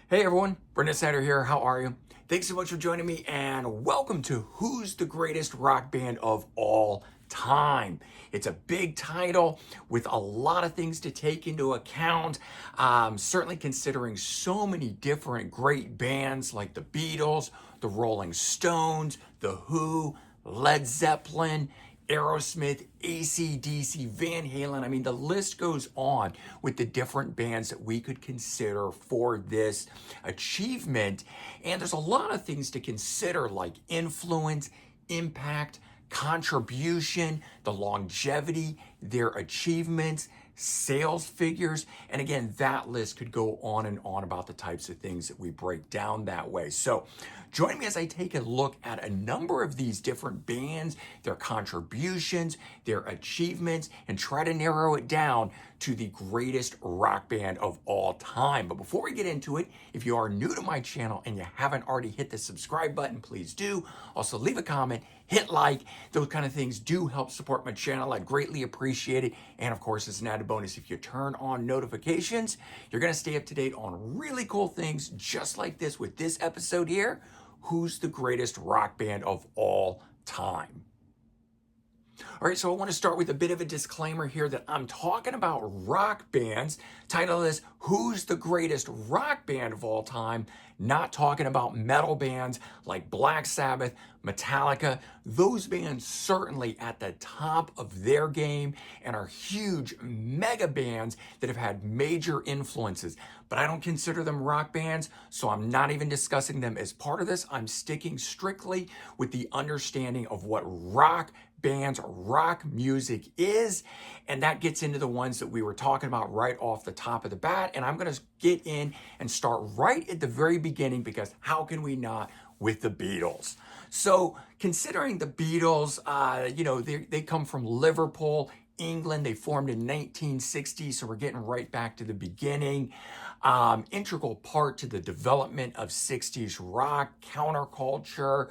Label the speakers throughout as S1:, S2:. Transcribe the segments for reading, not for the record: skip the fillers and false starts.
S1: Hey everyone, Brendan Snyder here. How are you? Thanks so much for joining me and welcome to Who's the Greatest Rock Band of All Time. It's a big title with a lot of things to take into account. Certainly considering so many different great bands like the Beatles, the Rolling Stones, the Who, Led Zeppelin, Aerosmith, AC/DC, Van Halen. I mean, the list goes on with the different bands that we could consider for this achievement. And there's a lot of things to consider, like influence, impact, contribution, the longevity, their achievements, sales figures. And again, that list could go on and on about the types of things that we break down that way. So join me as I take a look at a number of these different bands, their contributions, their achievements, and try to narrow it down to the greatest rock band of all time. But before we get into it, if you are new to my channel and you haven't already hit the subscribe button, please do. Also leave a comment, hit like. Those kind of things do help support my channel. I greatly appreciate it. And of course, as an added bonus, if you turn on notifications, you're going to stay up to date on really cool things just like this with this episode here. Who's the greatest rock band of all time? All right, so I want to start with a bit of a disclaimer here that I'm talking about rock bands. Title is Who's the Greatest Rock Band of All Time? Not talking about metal bands like Black Sabbath, Metallica. Those bands certainly at the top of their game and are huge mega bands that have had major influences. But I don't consider them rock bands, so I'm not even discussing them as part of this. I'm sticking strictly with the understanding of what rock bands, rock music is, and that gets into the ones that we were talking about right off the top of the bat. And I'm going to get in and start right at the very beginning, because how can we not with the Beatles? So considering the Beatles, they come from Liverpool, England. They formed in 1960, so we're getting right back to the beginning. Integral part to the development of 60s rock, counterculture,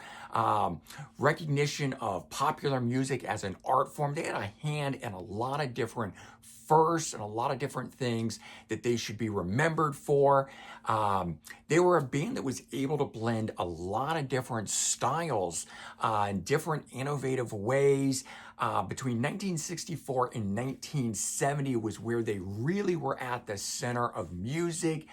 S1: recognition of popular music as an art form. They had a hand in a lot of different firsts and a lot of different things that they should be remembered for. They were a band that was able to blend a lot of different styles and different innovative ways. Between 1964 and 1970 was where they really were at the center of music,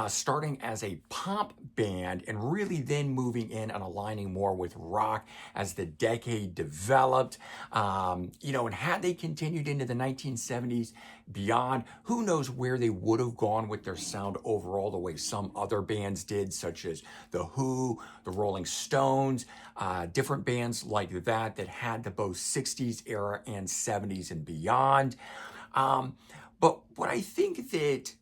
S1: starting as a pop band and really then moving in and aligning more with rock as the decade developed. And had they continued into the 1970s beyond, who knows where they would have gone with their sound overall, the way some other bands did, such as The Who, the Rolling Stones, different bands like that had the both 60s era and 70s and beyond. But what I think that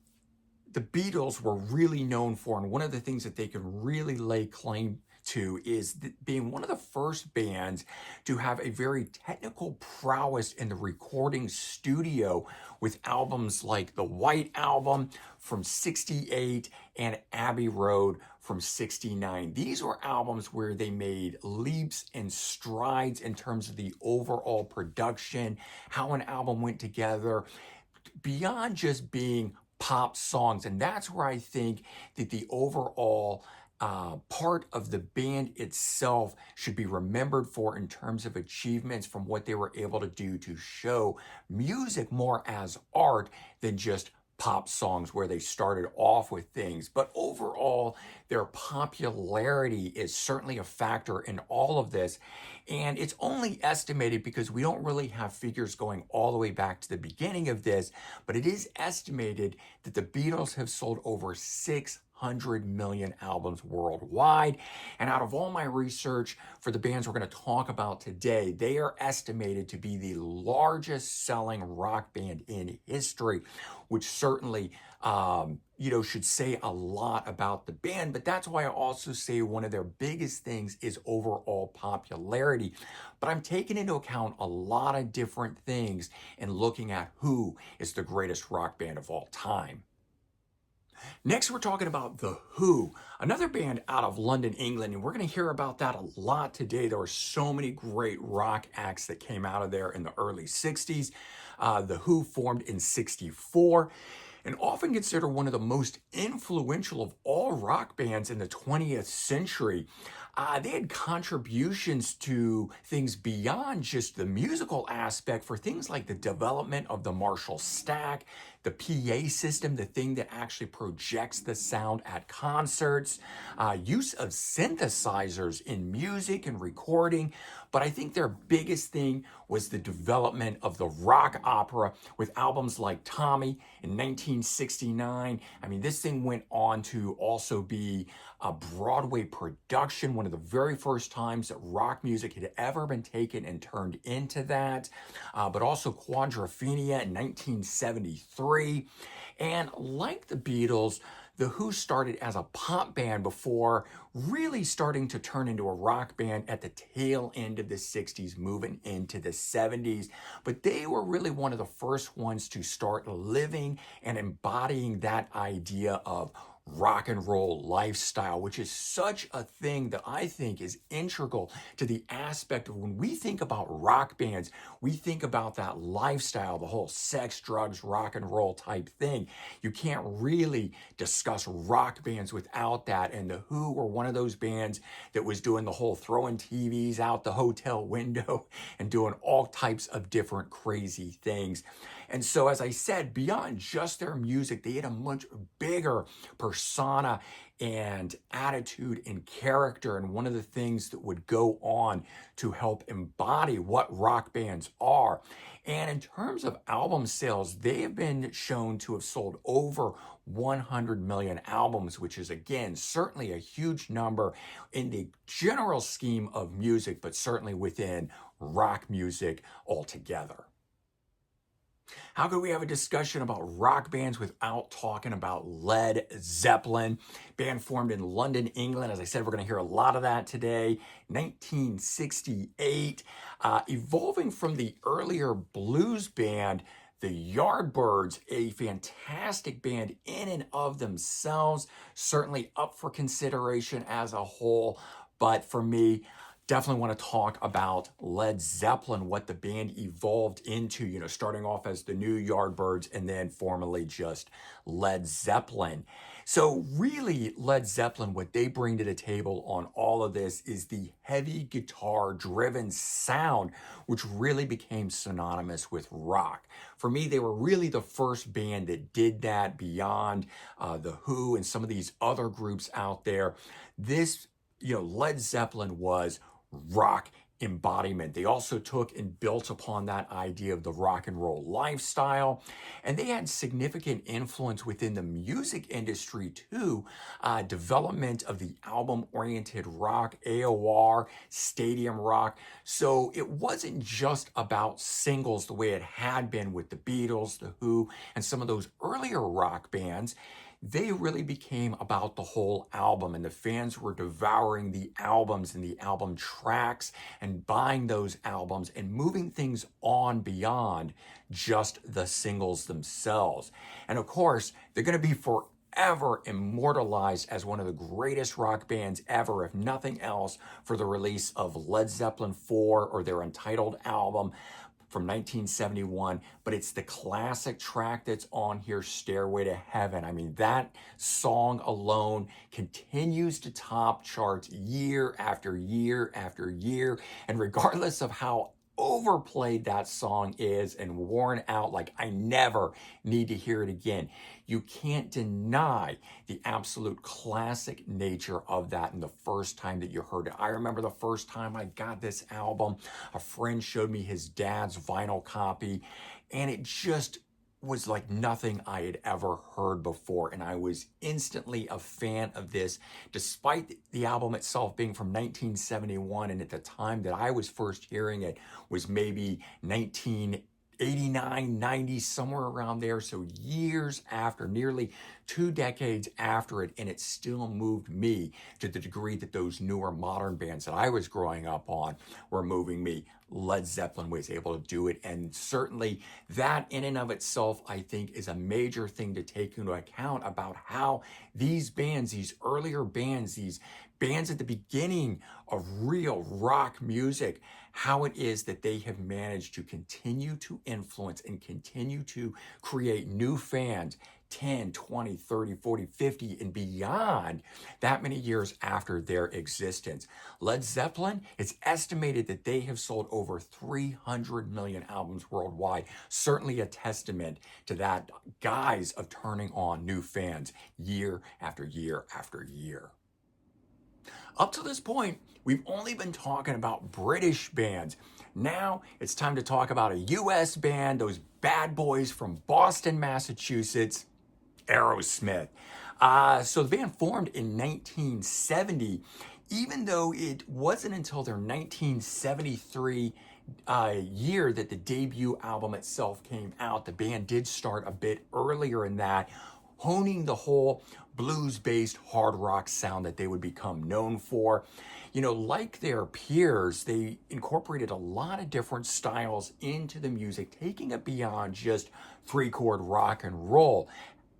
S1: the Beatles were really known for, and one of the things that they can really lay claim to, is being one of the first bands to have a very technical prowess in the recording studio, with albums like the White Album from 68 and Abbey Road from 69. These were albums where they made leaps and strides in terms of the overall production, how an album went together, beyond just being pop songs. And that's where I think that the overall part of the band itself should be remembered for in terms of achievements from what they were able to do to show music more as art than just pop songs, where they started off with things. But overall, their popularity is certainly a factor in all of this. And it's only estimated, because we don't really have figures going all the way back to the beginning of this, but it is estimated that the Beatles have sold over 600 million albums worldwide. And out of all my research for the bands we're going to talk about today, they are estimated to be the largest selling rock band in history, which certainly should say a lot about the band. But that's why I also say one of their biggest things is overall popularity. But I'm taking into account a lot of different things and looking at who is the greatest rock band of all time. Next, we're talking about The Who, another band out of London, England, and we're going to hear about that a lot today. There were so many great rock acts that came out of there in the early 60s. The Who formed in 64. and often considered one of the most influential of all rock bands in the 20th century. They had contributions to things beyond just the musical aspect for things like the development of the Marshall stack, the PA system, the thing that actually projects the sound at concerts, use of synthesizers in music and recording. But I think their biggest thing was the development of the rock opera with albums like Tommy in 1969. I mean, this thing went on to also be a Broadway production, one of the very first times that rock music had ever been taken and turned into that, but also Quadrophenia in 1973. And like the Beatles, the Who started as a pop band before really starting to turn into a rock band at the tail end of the 60s, moving into the 70s. But they were really one of the first ones to start living and embodying that idea of rock and roll lifestyle, which is such a thing that I think is integral to the aspect of when we think about rock bands, we think about that lifestyle, the whole sex, drugs, rock and roll type thing. You can't really discuss rock bands without that. And the Who were one of those bands that was doing the whole throwing TVs out the hotel window and doing all types of different crazy things. And so, as I said, beyond just their music, they had a much bigger persona and attitude and character. And one of the things that would go on to help embody what rock bands are. And in terms of album sales, they have been shown to have sold over 100 million albums, which is, again, certainly a huge number in the general scheme of music, but certainly within rock music altogether. How could we have a discussion about rock bands without talking about Led Zeppelin? Band formed in London, England. As I said, we're going to hear a lot of that today. 1968, evolving from the earlier blues band, the Yardbirds, a fantastic band in and of themselves, certainly up for consideration as a whole. But for me, definitely want to talk about Led Zeppelin, what the band evolved into, starting off as the New Yardbirds and then formally just Led Zeppelin. So really, Led Zeppelin, what they bring to the table on all of this is the heavy guitar-driven sound, which really became synonymous with rock. For me, they were really the first band that did that beyond the Who and some of these other groups out there. This, Led Zeppelin was rock embodiment. They also took and built upon that idea of the rock and roll lifestyle, and they had significant influence within the music industry too. Development of the album-oriented rock, AOR, stadium rock. So it wasn't just about singles the way it had been with the Beatles, the Who, and some of those earlier rock bands. They really became about the whole album, and the fans were devouring the albums and the album tracks and buying those albums and moving things on beyond just the singles themselves. And of course, they're going to be forever immortalized as one of the greatest rock bands ever, if nothing else, for the release of Led Zeppelin 4 or their Untitled album from 1971, but it's the classic track that's on here, Stairway to Heaven. I mean, that song alone continues to top charts year after year after year, and regardless of how overplayed that song is and worn out, like I never need to hear it again, you can't deny the absolute classic nature of that in the first time that you heard it. I remember the first time I got this album, a friend showed me his dad's vinyl copy, and it just was like nothing I had ever heard before, and I was instantly a fan of this, despite the album itself being from 1971, and at the time that I was first hearing it was maybe 1989, 90, somewhere around there. So years after, nearly 2 decades after it, and it still moved me to the degree that those newer modern bands that I was growing up on were moving me. Led Zeppelin was able to do it, and certainly that in and of itself, I think, is a major thing to take into account about how these bands, these earlier bands, these bands at the beginning of real rock music, how it is that they have managed to continue to influence and continue to create new fans 10, 20, 30, 40, 50, and beyond that many years after their existence. Led Zeppelin, it's estimated that they have sold over 300 million albums worldwide. Certainly a testament to that guise of turning on new fans year after year after year. Up to this point, we've only been talking about British bands. Now it's time to talk about a US band, those bad boys from Boston, Massachusetts, Aerosmith. So the band formed in 1970, even though it wasn't until their 1973 year that the debut album itself came out. The band did start a bit earlier in that, honing the whole blues-based hard rock sound that they would become known for. You know, like their peers, they incorporated a lot of different styles into the music, taking it beyond just three-chord rock and roll.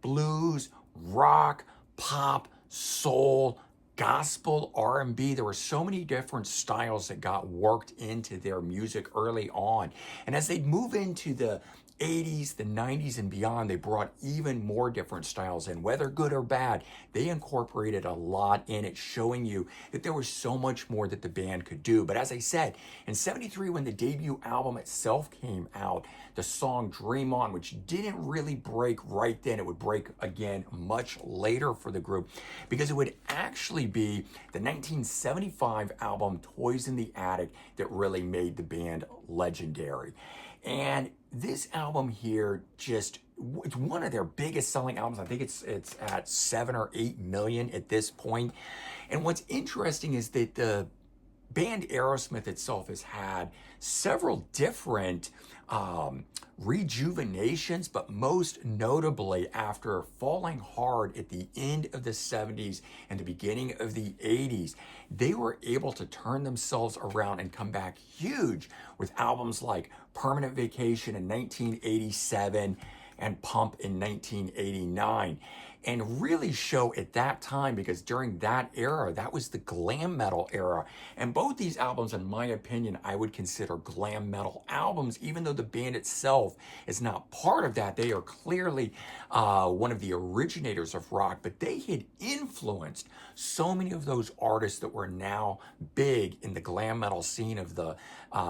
S1: Blues, rock, pop, soul, gospel, R&B. There were so many different styles that got worked into their music early on. And as they move into the 80s, the 90s, and beyond, they brought even more different styles in. Whether good or bad, they incorporated a lot in it, showing you that there was so much more that the band could do. But as I said, in 73, when the debut album itself came out, the song Dream On, which didn't really break right then, it would break again much later for the group, because it would actually be the 1975 album Toys in the Attic that really made the band legendary. And this album here it's one of their biggest selling albums. I think it's at 7 or 8 million at this point. And what's interesting is that the band Aerosmith itself has had several different rejuvenations, but most notably after falling hard at the end of the 70s and the beginning of the 80s, they were able to turn themselves around and come back huge with albums like Permanent Vacation in 1987 and Pump in 1989. And really show at that time, because during that era, that was the glam metal era. And both these albums, in my opinion, I would consider glam metal albums, even though the band itself is not part of that. They are clearly one of the originators of rock, but they had influenced so many of those artists that were now big in the glam metal scene of the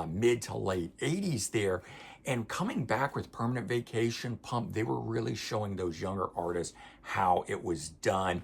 S1: mid to late 80s there. And coming back with Permanent Vacation, Pump, they were really showing those younger artists how it was done,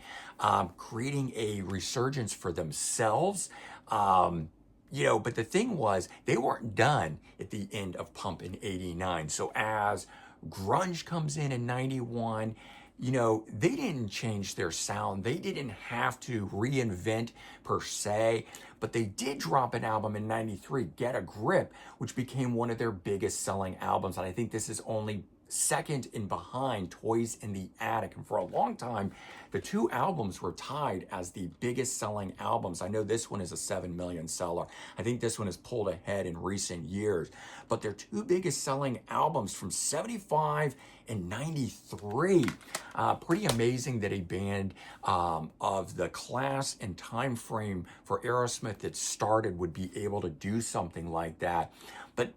S1: creating a resurgence for themselves. But the thing was, they weren't done at the end of Pump in 89. So as grunge comes in 91, they didn't change their sound. They didn't have to reinvent per se, but they did drop an album in 93, Get a Grip, which became one of their biggest selling albums. And I think this is only second in behind Toys in the Attic. And for a long time, the two albums were tied as the biggest selling albums. I know this one is a 7 million seller. I think this one has pulled ahead in recent years. But their two biggest selling albums from 75 and 93. Pretty amazing that a band of the class and time frame for Aerosmith that started would be able to do something like that. But,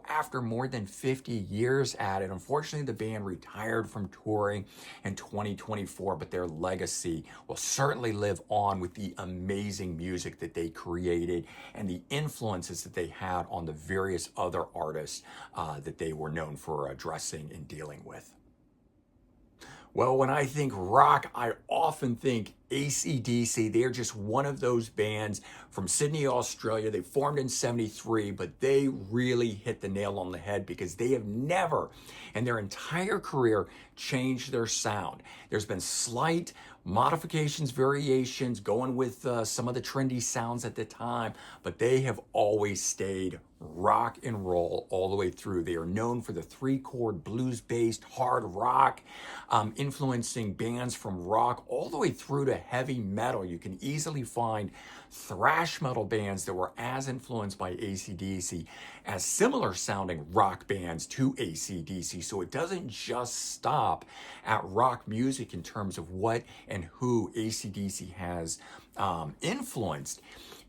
S1: after more than 50 years at it, unfortunately, the band retired from touring in 2024, but their legacy will certainly live on with the amazing music that they created and the influences that they had on the various other artists that they were known for addressing and dealing with. Well, when I think rock, I often think AC/DC. They're just one of those bands from Sydney, Australia. They formed in 73, but they really hit the nail on the head because they have never, in their entire career, changed their sound. There's been slight modifications, variations, going with some of the trendy sounds at the time, but they have always stayed rock and roll all the way through. They are known for the three-chord blues-based hard rock, influencing bands from rock all the way through to heavy metal. You can easily find thrash metal bands that were as influenced by AC/DC as similar sounding rock bands to AC/DC. So it doesn't just stop at rock music in terms of what and who AC/DC has influenced.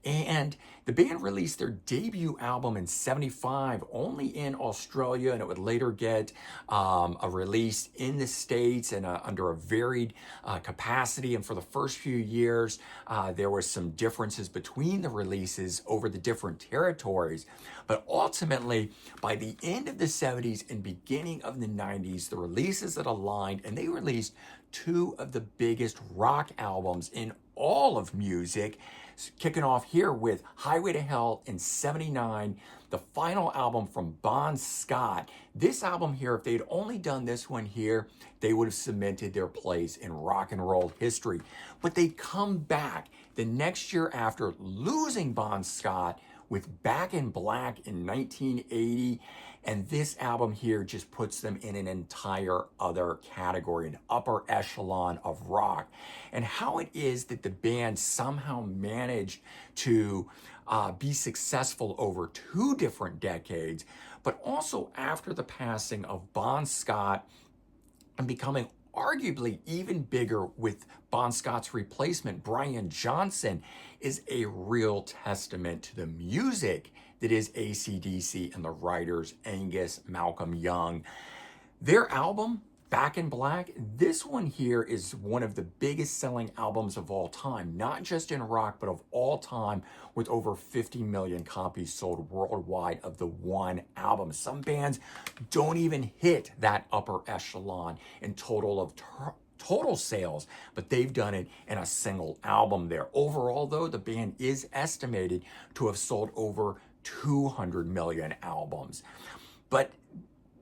S1: And the band released their debut album in '75 only in Australia, and it would later get a release in the States and under a varied capacity. And for the first few years, there was some differences between the releases over the different territories. But ultimately, by the end of the '70s and beginning of the '90s, the releases that aligned, and they released two of the biggest rock albums in all of music, kicking off here with Highway to Hell in '79, the final album from Bon Scott. This album here, if they'd only done this one here, they would have cemented their place in rock and roll history. But they come back the next year after losing Bon Scott with Back in Black in 1980. And this album here just puts them in an entire other category, an upper echelon of rock. And how it is that the band somehow managed to be successful over two different decades, but also after the passing of Bon Scott and becoming arguably even bigger with Bon Scott's replacement, Brian Johnson, is a real testament to the music that is AC/DC and the writers Angus, Malcolm Young. Their album, Back in Black, this one here is one of the biggest selling albums of all time, not just in rock, but of all time, with over 50 million copies sold worldwide of the one album. Some bands don't even hit that upper echelon in total sales, but they've done it in a single album there. Overall, though, the band is estimated to have sold over 200 million albums. But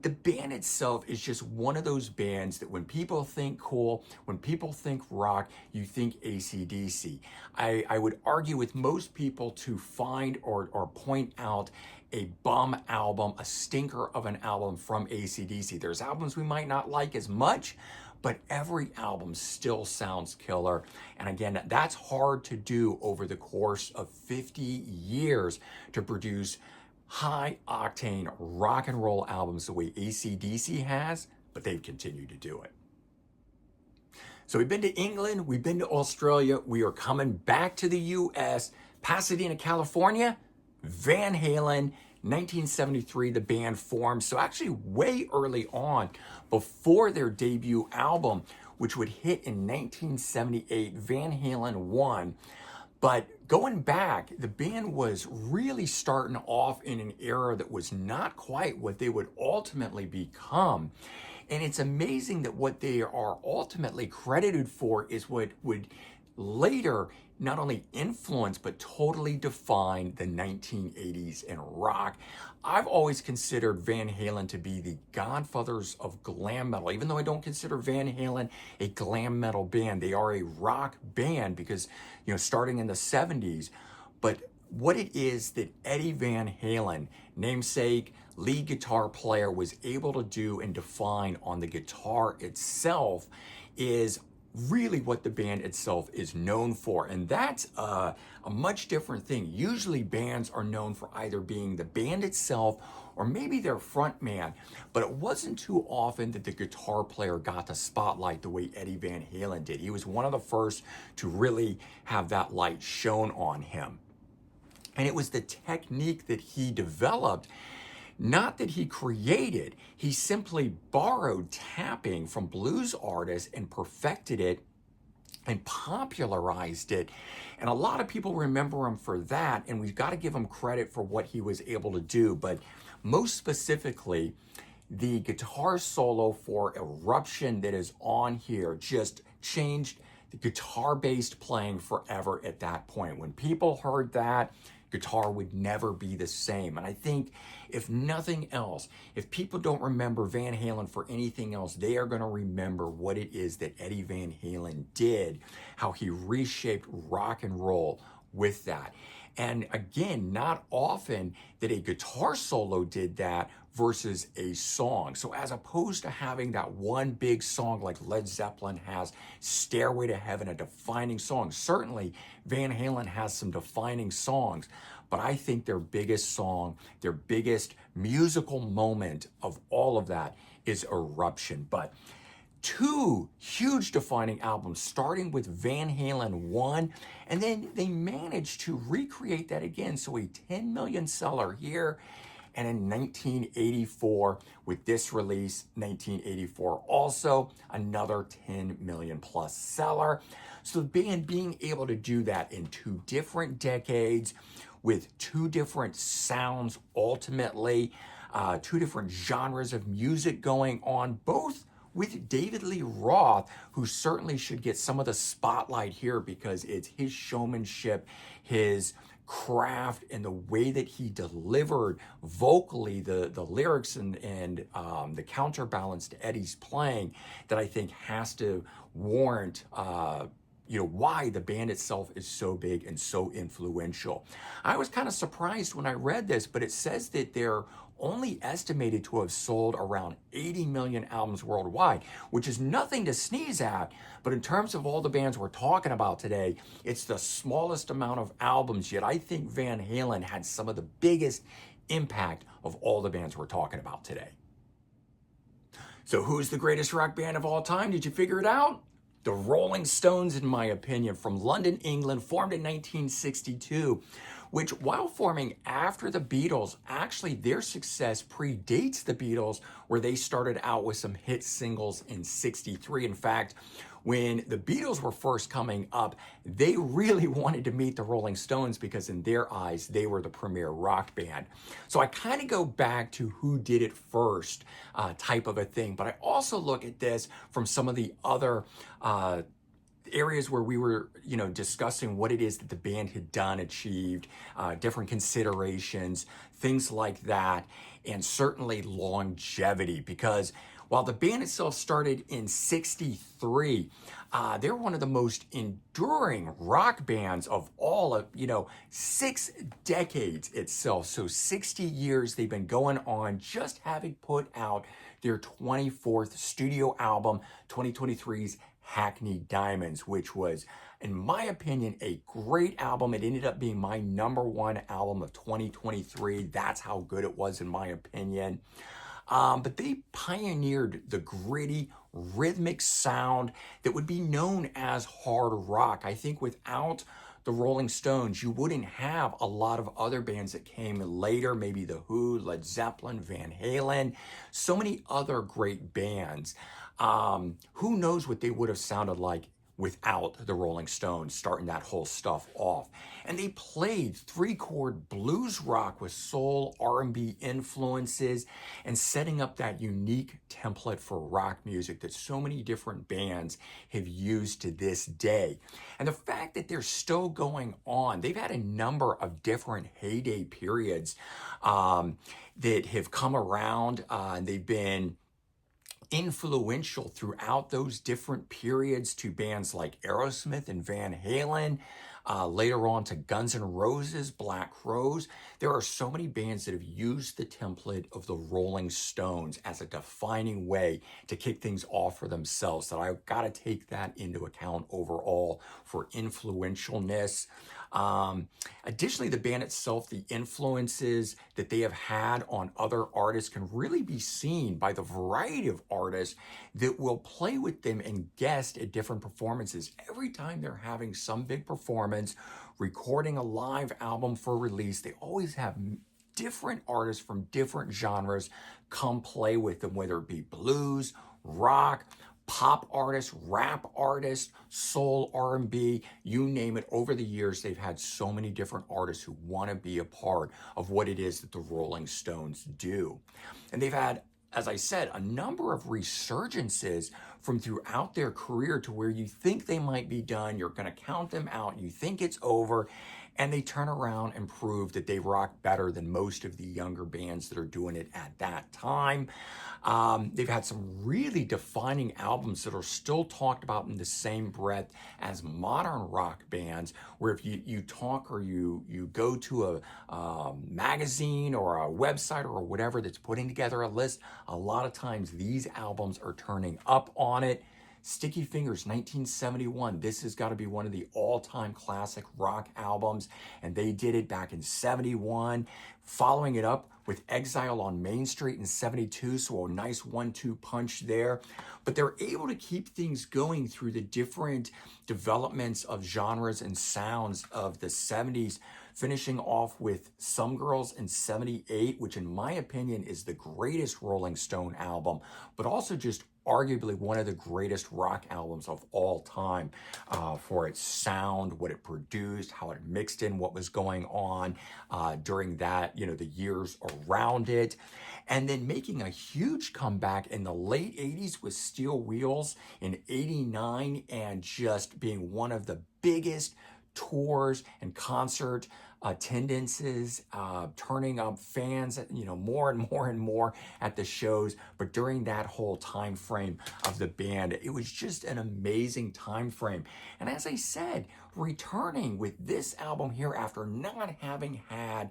S1: the band itself is just one of those bands that when people think cool, when people think rock, you think AC/DC. I would argue with most people to find or point out a bum album, a stinker of an album from AC/DC. There's albums we might not like as much, but every album still sounds killer. And again, that's hard to do over the course of 50 years to produce high octane rock and roll albums the way AC/DC has, but they've continued to do it. So we've been to England, we've been to Australia, we are coming back to the US, Pasadena, California, Van Halen, 1973, the band formed. So actually way early on, before their debut album, which would hit in 1978, Van Halen won. But going back, the band was really starting off in an era that was not quite what they would ultimately become. And it's amazing that what they are ultimately credited for is what would later not only influence but totally define the 1980s in rock. I've always considered Van Halen to be the godfathers of glam metal, even though I don't consider Van Halen a glam metal band. They are a rock band because, starting in the 70s. But what it is that Eddie Van Halen, namesake lead guitar player, was able to do and define on the guitar itself is really what the band itself is known for. And that's a much different thing. Usually bands are known for either being the band itself or maybe their front man, but it wasn't too often that the guitar player got the spotlight the way Eddie Van Halen did. He was one of the first to really have that light shone on him. And it was the technique that he developed, not that he created. He simply borrowed tapping from blues artists and perfected it and popularized it. And a lot of people remember him for that, and we've got to give him credit for what he was able to do. But most specifically, the guitar solo for Eruption that is on here just changed the guitar-based playing forever at that point. When people heard that, guitar would never be the same. And I think if nothing else, if people don't remember Van Halen for anything else, they are going to remember what it is that Eddie Van Halen did, how he reshaped rock and roll with that. And again, not often that a guitar solo did that versus a song. So as opposed to having that one big song like Led Zeppelin has, Stairway to Heaven, a defining song. Certainly Van Halen has some defining songs, but I think their biggest song, their biggest musical moment of all of that is Eruption. But two huge defining albums, starting with Van Halen 1, and then they managed to recreate that again. So a 10 million seller here, and in 1984 with this release, 1984 also another 10 million plus seller. So the band being able to do that in two different decades with two different sounds, ultimately, two different genres of music going on, both with David Lee Roth, who certainly should get some of the spotlight here because it's his showmanship, his craft, and the way that he delivered vocally the lyrics and the counterbalance to Eddie's playing that I think has to warrant why the band itself is so big and so influential. I was kind of surprised when I read this, but it says that they're only estimated to have sold around 80 million albums worldwide, which is nothing to sneeze at, but in terms of all the bands we're talking about today, it's the smallest amount of albums, yet I think Van Halen had some of the biggest impact of all the bands we're talking about today. So who's the greatest rock band of all time? Did you figure it out? The Rolling Stones, in my opinion, from London, England, formed in 1962, which, while forming after the Beatles, actually their success predates the Beatles, where they started out with some hit singles in 63. In fact, when the Beatles were first coming up, they really wanted to meet the Rolling Stones because in their eyes, they were the premier rock band. So I kind of go back to who did it first type of a thing, but I also look at this from some of the other areas where we were, discussing what it is that the band had done, achieved, different considerations, things like that, and certainly longevity, because while the band itself started in 63, they're one of the most enduring rock bands of all of, 6 decades itself. So 60 years they've been going on, just having put out their 24th studio album, 2023's Hackney Diamonds, which was, in my opinion, a great album. It ended up being my #1 album of 2023. That's how good it was, in my opinion. But they pioneered the gritty, rhythmic sound that would be known as hard rock. I think without the Rolling Stones, you wouldn't have a lot of other bands that came later, maybe The Who, Led Zeppelin, Van Halen, so many other great bands. Who knows what they would have sounded like without the Rolling Stones starting that whole stuff off. And they played 3-chord blues rock with soul, R&B influences, and setting up that unique template for rock music that so many different bands have used to this day. And the fact that they're still going on, they've had a number of different heyday periods that have come around, and they've been influential throughout those different periods to bands like Aerosmith and Van Halen, later on to Guns N' Roses, Black Crowes. There are so many bands that have used the template of the Rolling Stones as a defining way to kick things off for themselves, that I've got to take that into account overall for influentialness. Additionally, the band itself, the influences that they have had on other artists can really be seen by the variety of artists that will play with them and guest at different performances. Every time they're having some big performance, recording a live album for release, they always have different artists from different genres come play with them, whether it be blues, rock, pop artists, rap artists, soul, R&B, you name it. Over the years, they've had so many different artists who want to be a part of what it is that the Rolling Stones do. And they've had, as I said, a number of resurgences from throughout their career to where you think they might be done, you're going to count them out, you think it's over, and they turn around and prove that they rock better than most of the younger bands that are doing it at that time. They've had some really defining albums that are still talked about in the same breath as modern rock bands, where if you talk or you go to a magazine or a website or whatever that's putting together a list, a lot of times these albums are turning up on it. Sticky Fingers, 1971. This has got to be one of the all-time classic rock albums, and they did it back in 71, following it up with Exile on Main Street in 72, so a nice 1-2 punch there. But they're able to keep things going through the different developments of genres and sounds of the 70s, finishing off with Some Girls in 78, which in my opinion is the greatest Rolling Stone album, but also just arguably one of the greatest rock albums of all time for its sound, what it produced, how it mixed in what was going on during that, the years around it. And then making a huge comeback in the late 80s with Steel Wheels in 89, and just being one of the biggest tours and concert attendances, turning up fans, more and more and more at the shows. But during that whole time frame of the band, it was just an amazing time frame. And as I said, returning with this album here after not having had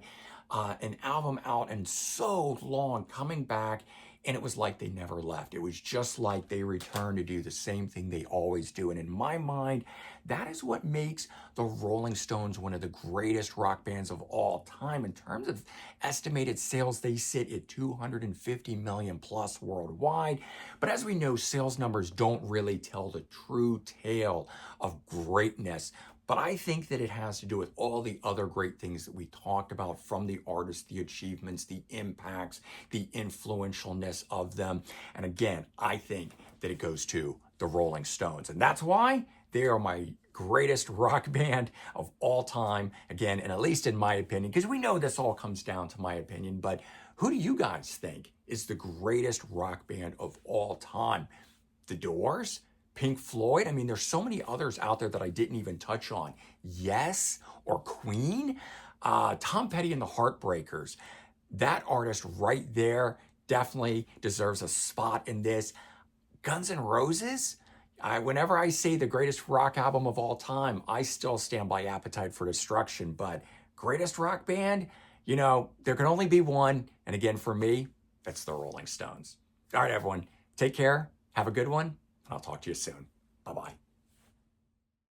S1: an album out in so long, coming back, and it was like they never left. It was just like they returned to do the same thing they always do. And in my mind, that is what makes the Rolling Stones one of the greatest rock bands of all time. In terms of estimated sales, they sit at 250 million plus worldwide. But as we know, sales numbers don't really tell the true tale of greatness. But I think that it has to do with all the other great things that we talked about, from the artists, the achievements, the impacts, the influentialness of them. And again, I think that it goes to the Rolling Stones. And that's why they are my greatest rock band of all time. Again, and at least in my opinion, because we know this all comes down to my opinion, but who do you guys think is the greatest rock band of all time? The Doors? Pink Floyd? I mean, there's so many others out there that I didn't even touch on. Yes, or Queen? Tom Petty and the Heartbreakers. That artist right there definitely deserves a spot in this. Guns N' Roses? Whenever I say the greatest rock album of all time, I still stand by Appetite for Destruction. But greatest rock band? There can only be one. And again, for me, that's the Rolling Stones. All right, everyone. Take care. Have a good one. I'll talk to you soon. Bye-bye.